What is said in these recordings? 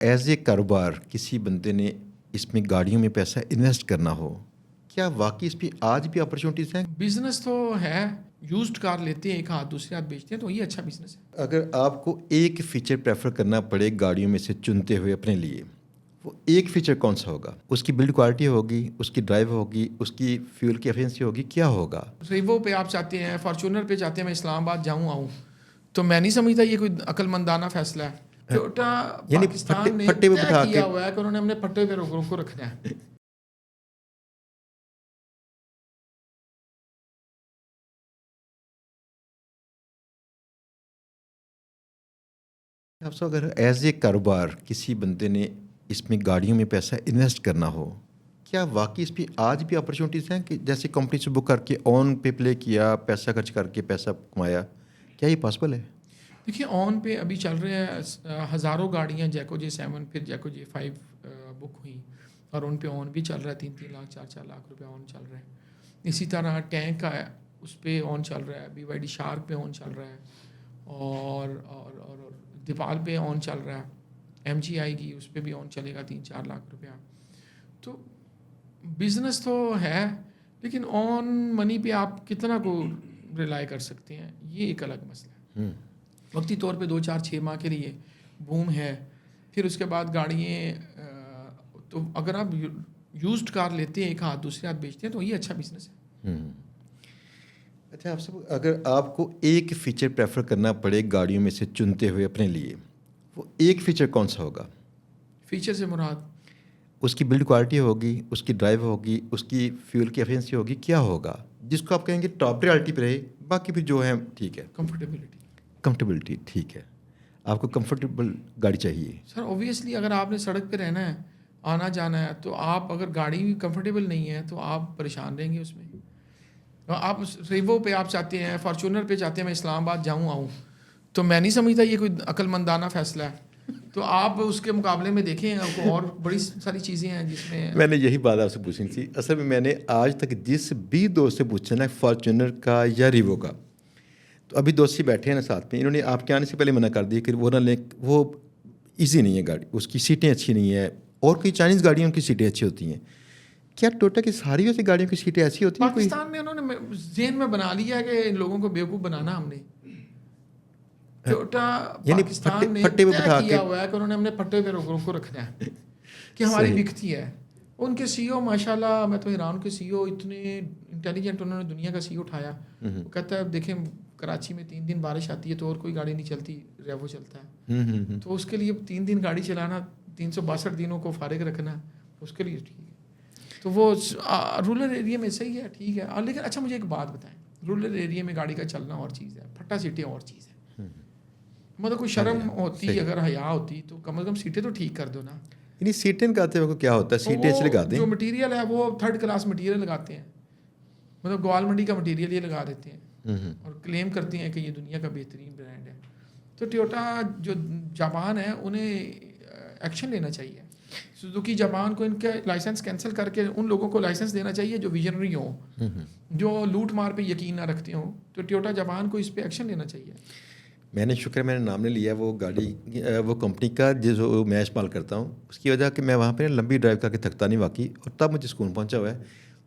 As a کاروبار کسی بندے نے اس میں گاڑیوں میں پیسہ انویسٹ کرنا ہو، کیا واقعی اس پہ آج بھی اپرچونیٹیز ہیں؟ بزنس تو ہے، یوزڈ کار لیتے ہیں ایک ہاتھ دوسرے ہاتھ بیچتے ہیں، تو یہ اچھا بزنس ہے. اگر آپ کو ایک فیچر پریفر کرنا پڑے گاڑیوں میں سے چنتے ہوئے اپنے لیے، وہ ایک فیچر کون سا ہوگا؟ اس کی بلڈ کوالٹی ہوگی، اس کی ڈرائیو ہوگی، اس کی فیول کی ایفیشنسی ہوگی، کیا ہوگا؟ ریوو پہ آپ چاہتے ہیں، فارچونر پہ چاہتے ہیں میں اسلام آباد جاؤں آؤں، تو میں نہیں سمجھتا یہ کوئی عقل مندانہ فیصلہ ہے. ٹوٹا یعنی پاکستان نے پھٹے پہ طے بٹھا کیا کے ہوا ہے کہ انہوں نے اپنے پھٹے پہ روکوں کو رکھنا ہے. آپ سے اگر ایز اے کاروبار کسی بندے نے اس میں گاڑیوں میں پیسہ انویسٹ کرنا ہو، کیا واقعی اس پہ آج بھی اپرچونیٹیز ہیں کہ جیسے کمپنی سے بک کر کے آن پہ پلے کیا، پیسہ خرچ کر کے پیسہ کمایا، کیا یہ پاسبل ہے؟ دیکھیے آن پہ ابھی چل رہے ہیں ہزاروں گاڑیاں جیکو جے 7 پھر جیکو جے 5 بک ہوئی، اور ان پہ آن بھی چل رہا ہے، 3 لاکھ 4 لاکھ روپے آن چل رہے ہیں. اسی طرح ٹینک کا ہے، اس پہ آن چل رہا ہے، بی وائی ڈی شارک پہ آن چل رہا ہے، اور دیپال پہ آن چل رہا ہے، ایم جی آئی کی اس پہ بھی آن چلے گا 3-4 لاکھ روپیہ. تو بزنس تو ہے، لیکن آن منی پہ آپ کتنا کو ریلائی کر سکتے ہیں، یہ ایک الگ مسئلہ ہے. وقتی طور پہ 2-4-6 ماہ کے لیے بوم ہے، پھر اس کے بعد گاڑیاں تو اگر آپ یوزڈ کار لیتے ہیں ایک ہاتھ دوسرے ہاتھ بیچتے ہیں، تو یہ اچھا بزنس ہے. اچھا، آپ سب اگر آپ کو ایک فیچر پریفر کرنا پڑے گاڑیوں میں سے چنتے ہوئے اپنے لیے، وہ ایک فیچر کون سا ہوگا؟ فیچر سے مراد اس کی بلڈ کوالٹی ہوگی، اس کی ڈرائیو ہوگی، اس کی فیول کی ایفیشنسی ہوگی، کیا ہوگا جس کو آپ کہیں گے ٹاپ پریارٹی پہ رہے، باقی پھر جو ہے ٹھیک ہے؟ کمفرٹیبلٹی. کمفرٹیبلٹی ٹھیک ہے، آپ کو کمفرٹیبل گاڑی چاہیے. سر اوبیسلی اگر آپ نے سڑک پہ رہنا ہے، آنا جانا ہے، تو آپ اگر گاڑی کمفرٹیبل نہیں ہے تو آپ پریشان رہیں گے اس میں. آپ ریوو پہ آپ چاہتے ہیں، فارچونر پہ چاہتے ہیں میں اسلام آباد جاؤں آؤں، تو میں نہیں سمجھتا یہ کوئی عقل مندانہ فیصلہ ہے. تو آپ اس کے مقابلے میں دیکھیں، آپ کو اور بڑی ساری چیزیں ہیں جس میں نے یہی بات آپ سے پوچھنی تھی. اصل میں نے آج تک جس بھی دوست سے پوچھا نا فارچونر کا یا ریوو کا، تو ابھی دوست ہی بیٹھے ہیں نا ساتھ میں، انہوں نے آپ کے آنے سے پہلے منع کر دیا کہ وہ نہ لیں، وہ ایزی نہیں ہے گاڑی، اس کی سیٹیں اچھی نہیں ہیں. اور کوئی چائنیز گاڑیوں ان کی سیٹیں اچھی ہوتی ہیں. کیا ٹوٹا کی ساری ویسے گاڑیوں کی سیٹیں ایسی ہوتی ہیں؟ کوئی پاکستان میں انہوں نے ذہن میں بنا لیا ہے کہ ان لوگوں کو بیوقوف بنانا ہم نے. ٹوٹا یعنی پاکستان نے پھٹے پہ طے بٹھا کے کیا ہوا ہے کہ انہوں نے اپنے پھٹے پہ روکوں کو رکھنا ہے کہ ہماری صحیح. بکتی ہے. ان کے سی او ماشاء اللہ، میں تو حیران کے سی او اتنے انٹیلیجنٹ، انہوں نے دنیا کا سی او اٹھایا. وہ کہتا ہے دیکھیں کراچی میں 3 دن بارش آتی ہے تو اور کوئی گاڑی نہیں چلتی، ریوو چلتا ہے. تو اس کے لیے 3 دن گاڑی چلانا، 362 دنوں کو فارغ رکھنا، اس کے لیے ٹھیک ہے. تو وہ رورل ایریا میں صحیح ہے، ٹھیک ہے. لیکن اچھا مجھے ایک بات بتائیں، رورل ایریا میں گاڑی کا چلنا اور چیز ہے، پھٹا سیٹیں اور چیز ہے. مطلب کوئی شرم ہوتی، اگر حیا ہوتی تو کم از کم سیٹیں تو ٹھیک کر دو نا. یعنی سیٹیں لگاتے ہوئے کیا ہوتا ہے؟ سیٹیں ایسے لگا دیں. جو مٹیریل ہے وہ 3rd کلاس مٹیریل لگاتے ہیں، مطلب گوال منڈی کا مٹیریل یہ لگا دیتے ہیں اور کلیم کرتے ہیں کہ یہ دنیا کا بہترین برانڈ ہے. تو ٹویوٹا جو جاپان ہے انہیں ایکشن لینا چاہیے. سوزوکی جاپان کو ان کے لائسنس کینسل کر کے ان لوگوں کو لائسنس دینا چاہیے جو ویژنری ہوں، جو لوٹ مار پہ یقین نہ رکھتے ہوں. تو ٹویوٹا جاپان کو اس پہ ایکشن لینا چاہیے. میں نے شکر ہے میں نے نام نہیں لیا وہ گاڑی، وہ کمپنی کا جو میں استعمال کرتا ہوں، اس کی وجہ کہ میں وہاں پہ لمبی ڈرائیو کر کے تھکتا نہیں واقعی، اور تب مجھے سکون پہنچا ہوا ہے.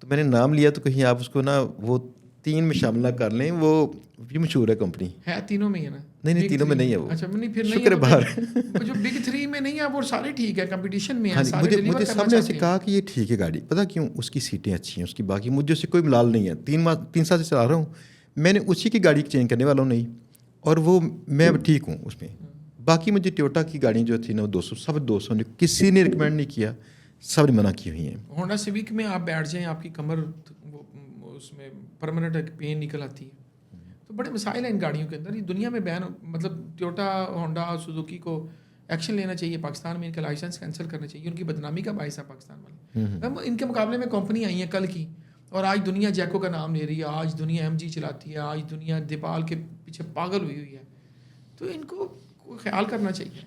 تو میں نے نام لیا تو کہیں آپ اس کو نا وہ 3 میں شامل نہ کر لیں، وہ بھی مشہور ہے کمپنی. ہے تینوں میں ہی ہے نا؟ نہیں تینوں میں نہیں ہے وہ. اچھا نہیں، پھر نہیں شکر ہے باہر. ہے جو بگ 3 میں نہیں ہے وہ سارے ٹھیک ہے، کمپٹیشن میں ہاں ہے، جی، سارے ڈیلیور مجھے کرنا سب نے ایسے چاہتے ہیں. کہا کہ یہ ٹھیک ہے گاڑی. پتہ کیوں؟ اس کی سیٹیں اچھی ہیں، اس کی باقی مجھے اس سے کوئی ملال نہیں ہے. 3 سال سے چلا رہا ہوں میں نے، اسی کی گاڑی چینج کرنے والا ہوں نہیں، اور وہ میں ٹھیک ہوں اس میں. باقی مجھے ٹویوٹا کی گاڑیاں جو تھی نا وہ 200 نے کسی نے ریکمینڈ نہیں کیا، سب نے منع کی ہوئی ہیں. ہونڈا سیوک میں آپ بیٹھ جائیں، آپ کی کمر اس میں پرماننٹ پین نکل آتی ہے. تو بڑے مسائل ہیں ان گاڑیوں کے اندر. یہ دنیا میں بین، مطلب ٹویوٹا، ہونڈا، سوزوکی کو ایکشن لینا چاہیے. پاکستان میں ان کا لائسنس کینسل کرنا چاہیے، ان کی بدنامی کا باعث ہے پاکستان والے. ان کے مقابلے میں کمپنی آئی ہیں کل کی، اور آج دنیا جیکو کا نام لے رہی ہے، آج دنیا ایم جی چلاتی ہے، آج دنیا دیپال کے پیچھے پاگل ہوئی ہے. تو ان کو خیال کرنا چاہیے.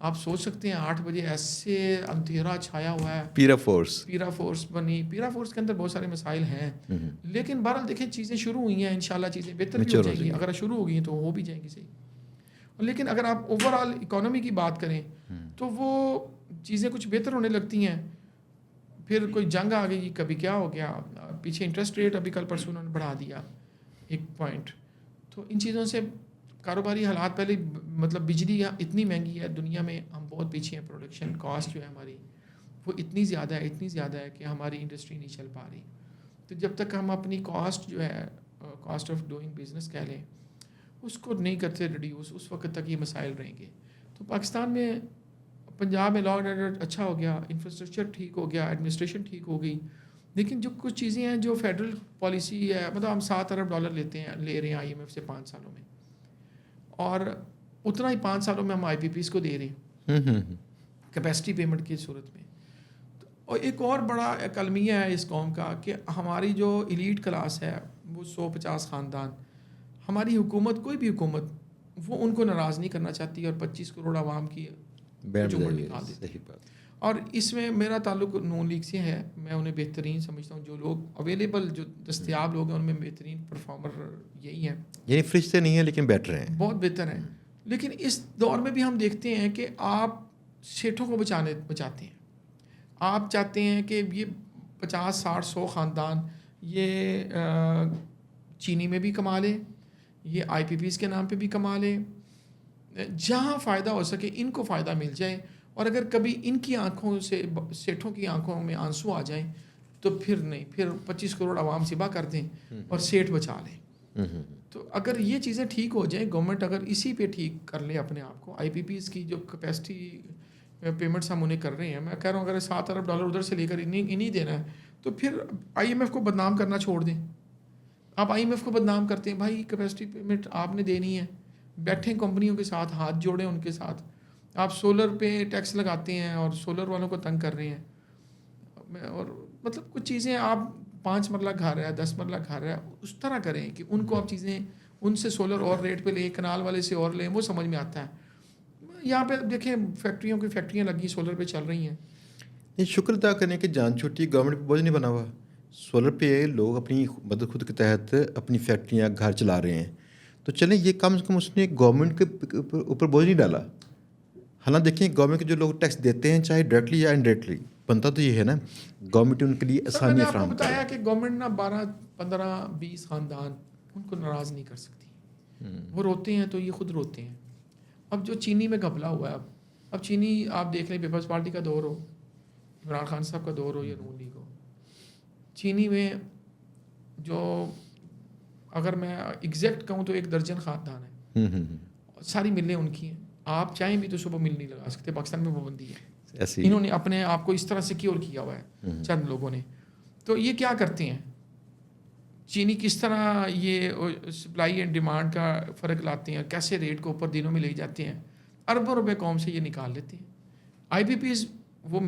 آپ سوچ سکتے ہیں 8 بجے ایسے اندھیرا چھایا ہوا ہے. پیرا فورس بنی. پیرا فورس کے اندر بہت سارے مسائل ہیں, لیکن بہرحال دیکھیں چیزیں شروع ہوئی ہیں, انشاءاللہ چیزیں بہتر بھی ہو جائیں گی. اگر شروع ہو گئی ہیں تو ہو بھی جائیں گی صحیح. لیکن اگر آپ اوور آل اکانومی کی بات کریں تو وہ چیزیں کچھ بہتر ہونے لگتی ہیں. پھر کوئی جنگ آ گئی, کبھی کیا ہو گیا, پیچھے انٹرسٹ ریٹ ابھی کل پرسوں انہوں نے بڑھا دیا 1 پوائنٹ. تو ان چیزوں سے کاروباری حالات, پہلے مطلب بجلی اتنی مہنگی ہے دنیا میں, ہم بہت پیچھے ہیں. پروڈکشن کاسٹ جو ہے ہماری وہ اتنی زیادہ ہے کہ ہماری انڈسٹری نہیں چل پا رہی. تو جب تک ہم اپنی کاسٹ جو ہے, کاسٹ آف ڈوئنگ بزنس کہہ لیں, اس کو نہیں کرتے ریڈیوس, اس وقت تک یہ مسائل رہیں گے. تو پاکستان میں, پنجاب میں لا اینڈ آرڈر اچھا ہو گیا, انفراسٹرکچر ٹھیک ہو گیا, ایڈمنسٹریشن ٹھیک ہو گئی, لیکن جو کچھ چیزیں ہیں جو فیڈرل پالیسی ہے, مطلب ہم $7 ارب لے رہے ہیں IMF سے 5 سالوں میں, اور اتنا ہی 5 سالوں میں ہم IPPs کو دے رہے ہیں کیپیسٹی پیمنٹ کی صورت میں. اور ایک اور بڑا ایک المیہ ہے اس قوم کا کہ ہماری جو ایلیٹ کلاس ہے وہ 150 خاندان, ہماری حکومت, کوئی بھی حکومت, وہ ان کو ناراض نہیں کرنا چاہتی اور 25 کروڑ عوام کی جمڑ نکال دیتی. اور اس میں میرا تعلق نون لیگ سے ہے, میں انہیں بہترین سمجھتا ہوں. جو لوگ اویلیبل, جو دستیاب لوگ ہیں, ان میں بہترین پرفارمر یہی ہیں. یعنی فرشتے نہیں ہیں لیکن بیٹر ہیں, بہت بہتر ہیں. لیکن اس دور میں بھی ہم دیکھتے ہیں کہ آپ سیٹھوں کو بچاتے ہیں. آپ چاہتے ہیں کہ یہ 50 60 100 خاندان یہ چینی میں بھی کما لے, یہ IPPs کے نام پہ بھی کما لے, جہاں فائدہ ہو سکے ان کو فائدہ مل جائے. اور اگر کبھی ان کی آنکھوں سے, سیٹھوں کی آنکھوں میں آنسو آ جائیں تو پھر نہیں, پھر 25 کروڑ عوام ذبح کر دیں اور سیٹھ بچا لیں. تو اگر یہ چیزیں ٹھیک ہو جائیں, گورنمنٹ اگر اسی پہ ٹھیک کر لے اپنے آپ کو, IPPs کی جو کیپیسٹی پیمنٹس ہم انہیں کر رہے ہیں, میں کہہ رہا ہوں اگر $7 ارب ادھر سے لے کر انہیں دینا ہے تو پھر IMF کو بدنام کرنا چھوڑ دیں. آپ IMF کو بدنام کرتے ہیں, بھائی کیپیسٹی پیمنٹ آپ نے دینی ہے, بیٹھیں کمپنیوں کے ساتھ, ہاتھ جوڑیں ان کے ساتھ. آپ سولر پہ ٹیکس لگاتے ہیں اور سولر والوں کو تنگ کر رہے ہیں, اور مطلب کچھ چیزیں آپ 5 مرلہ گھر ہے, 10 مرلہ گھر ہے, اس طرح کریں کہ ان کو آپ چیزیں, ان سے سولر اور ریٹ پہ لیں, کنال والے سے اور لیں, وہ سمجھ میں آتا ہے. یہاں پہ دیکھیں فیکٹریاں لگی سولر پہ چل رہی ہیں. یہ شکر ادا کرنے کی جان چھوٹی, گورنمنٹ پہ بوجھ نہیں بنا ہوا. سولر پہ لوگ اپنی مدد خود کے تحت اپنی فیکٹریاں, گھر چلا رہے ہیں. تو چلیں, یہ کم سے کم اس نے گورنمنٹ کے اوپر بوجھ نہیں ڈالا. حالانکہ دیکھیں گورنمنٹ کے جو لوگ ٹیکس دیتے ہیں, چاہے ڈائریکٹلی یا انڈائریکٹلی, بنتا تو یہ ہے نا, گورنمنٹ ان کے لیے آسانیاں فراہم کرے. میں نے آپ کو بتایا کہ گورنمنٹ نا 12 15 20 خاندان ان کو ناراض نہیں کر سکتی. وہ روتے ہیں تو یہ خود روتے ہیں. اب جو چینی میں گھپلا ہوا ہے, اب چینی آپ دیکھ لیں, پیپلز پارٹی کا دور ہو, عمران خان صاحب کا دور ہو یا نون لیگ ہو, چینی میں جو اگر میں ایگزیکٹ کہوں تو 1 درجن خاندان ہے, ساری ملیں ان کی ہیں. آپ چاہیں بھی تو صبح مل نہیں لگا سکتے, پاکستان میں پابندی ہے. انہوں نے اپنے آپ کو اس طرح سیکیور کیا ہوا ہے چند لوگوں نے. تو یہ کیا کرتے ہیں, چینی کس طرح یہ سپلائی اینڈ ڈیمانڈ کا فرق لاتے ہیں, کیسے ریٹ کو اوپر دنوں میں لے جاتے ہیں, اربوں روپے قوم سے یہ نکال لیتے ہیں. IPPs وہ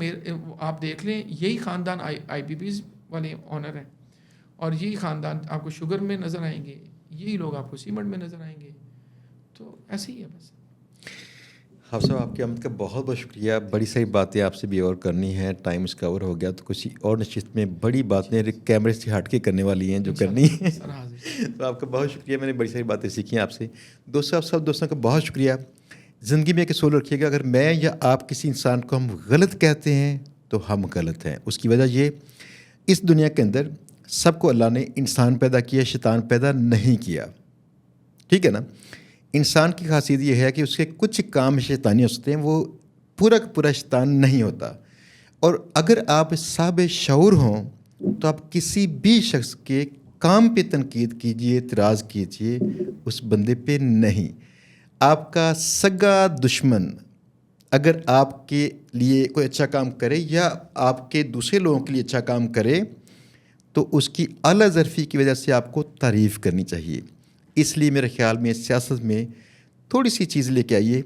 آپ دیکھ لیں, یہی خاندان IPPs والے آنر ہیں, اور یہی خاندان آپ کو شوگر میں نظر آئیں گے, یہی لوگ آپ کو سیمنٹ میں نظر آئیں گے. تو ایسے ہی ہے بس. حافظ صاحب, آپ کی آمد کا بہت بہت شکریہ. بڑی ساری باتیں آپ سے بھی اور کرنی ہیں, ٹائم اس کور ہو گیا, تو کچھ اور نشست میں بڑی باتیں کیمرے سے ہٹ کے کرنے والی ہیں جو کرنی ہیں. تو آپ کا بہت شکریہ, میں نے بڑی ساری باتیں سیکھی ہیں آپ سے. دوستوں, آپ سب دوستوں کا بہت شکریہ. زندگی میں ایک اصول رکھیے گا, اگر میں یا آپ کسی انسان کو ہم غلط کہتے ہیں تو ہم غلط ہیں. اس کی وجہ یہ, اس دنیا کے اندر سب کو اللہ نے انسان پیدا کیا, شیطان پیدا نہیں کیا. ٹھیک ہے نا. انسان کی خاصیت یہ ہے کہ اس کے کچھ کام شیطانی ہوتے ہیں, وہ پورا کا پورا شیطان نہیں ہوتا. اور اگر آپ صاحب شعور ہوں تو آپ کسی بھی شخص کے کام پہ تنقید کیجئے, اعتراض کیجئے, اس بندے پہ نہیں. آپ کا سگا دشمن اگر آپ کے لیے کوئی اچھا کام کرے یا آپ کے دوسرے لوگوں کے لیے اچھا کام کرے تو اس کی اعلیٰ ظرفی کی وجہ سے آپ کو تعریف کرنی چاہیے. اس لیے میرے خیال میں سیاست میں تھوڑی سی چیز لے کے آئیے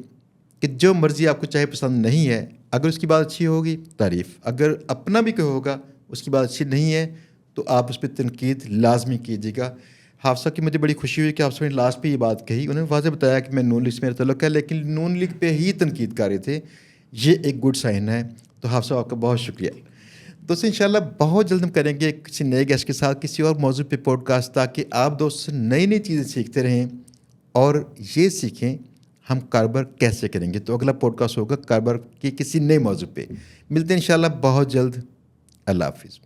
کہ جو مرضی آپ کو چاہے پسند نہیں ہے, اگر اس کی بات اچھی ہوگی تعریف, اگر اپنا بھی کوئی ہوگا اس کی بات اچھی نہیں ہے تو آپ اس پہ تنقید لازمی کیجیے گا. حافظہ کی مجھے بڑی خوشی ہوئی کہ حافظہ نے لاسٹ پہ یہ بات کہی. انہوں نے واضح بتایا کہ میں نون لیگ سے میرا تعلق ہے, لیکن نون لیگ پہ ہی تنقید کر رہے تھے. یہ ایک گڈ سائن ہے. تو حافظہ آپ کا بہت شکریہ. دوستوں انشاءاللہ بہت جلد ہم کریں گے کسی نئے گیسٹ کے ساتھ کسی اور موضوع پہ پوڈ کاسٹ, تاکہ آپ دوست نئی نئی چیزیں سیکھتے رہیں اور یہ سیکھیں ہم کاروبار کیسے کریں گے. تو اگلا پوڈ کاسٹ ہوگا کاروبار کے کسی نئے موضوع پہ. ملتے ہیں انشاءاللہ بہت جلد. اللہ حافظ.